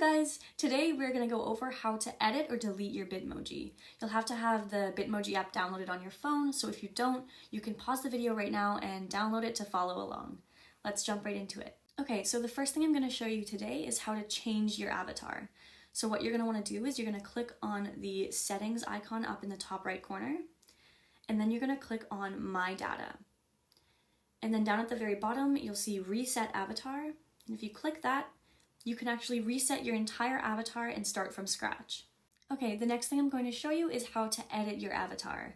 guys! Today we're going to go over how to edit or delete your Bitmoji. You'll have to have the Bitmoji app downloaded on your phone, so if you don't, you can pause the video right now and download it to follow along. Let's jump right into it. Okay, so the first thing I'm going to show you today is how to change your avatar. So what you're going to want to do is you're going to click on the settings icon up in the top right corner, and then you're going to click on My Data. And then down at the very bottom, you'll see Reset Avatar, and if you click that, you can actually reset your entire avatar and start from scratch. Okay, the next thing I'm going to show you is how to edit your avatar.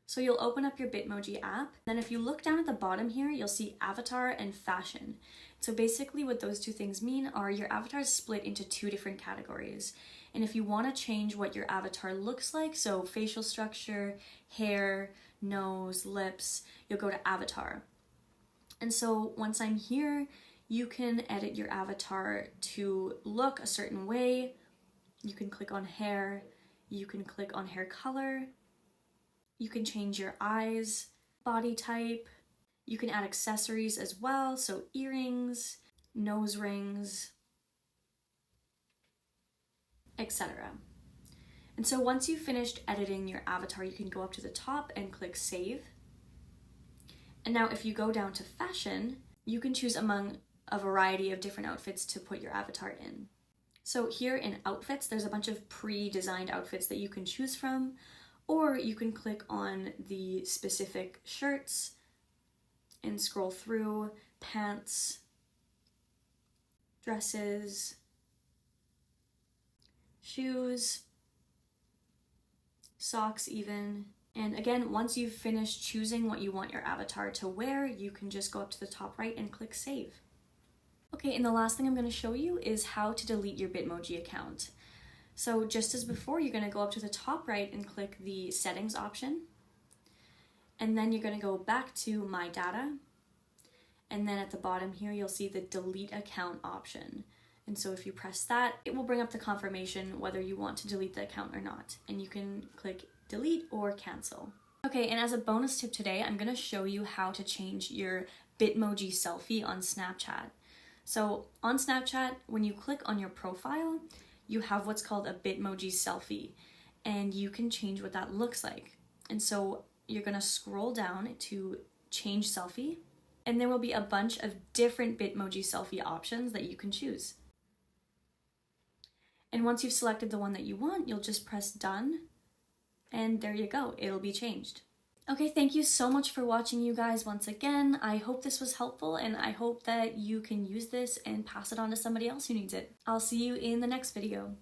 So you'll open up your Bitmoji app, then if you look down at the bottom here, you'll see avatar and fashion. So basically what those two things mean are your avatar is split into two different categories. And if you want to change what your avatar looks like, so facial structure, hair, nose, lips, you'll go to avatar. And so once I'm here, you can edit your avatar to look a certain way. You can click on hair, you can click on hair color, you can change your eyes, body type, you can add accessories as well, so earrings, nose rings, etc. And so once you've finished editing your avatar, you can go up to the top and click Save. And now if you go down to fashion, you can choose among a variety of different outfits to put your avatar in. So here in outfits, there's a bunch of pre-designed outfits that you can choose from, or you can click on the specific shirts and scroll through pants, dresses, shoes, socks even. And again, once you've finished choosing what you want your avatar to wear, you can just go up to the top right and click Save. Okay, and the last thing I'm going to show you is how to delete your Bitmoji account. So just as before, you're going to go up to the top right and click the settings option. And then you're going to go back to My Data. And then at the bottom here, you'll see the delete account option. And so if you press that, it will bring up the confirmation whether you want to delete the account or not. And you can click delete or cancel. Okay, and as a bonus tip today, I'm going to show you how to change your Bitmoji selfie on Snapchat. So on Snapchat, when you click on your profile, you have what's called a Bitmoji selfie, and you can change what that looks like. And so you're gonna scroll down to change selfie, and there will be a bunch of different Bitmoji selfie options that you can choose. And once you've selected the one that you want, you'll just press done, and there you go, it'll be changed. Okay, thank you so much for watching, you guys, once again. I hope this was helpful, and I hope that you can use this and pass it on to somebody else who needs it. I'll see you in the next video.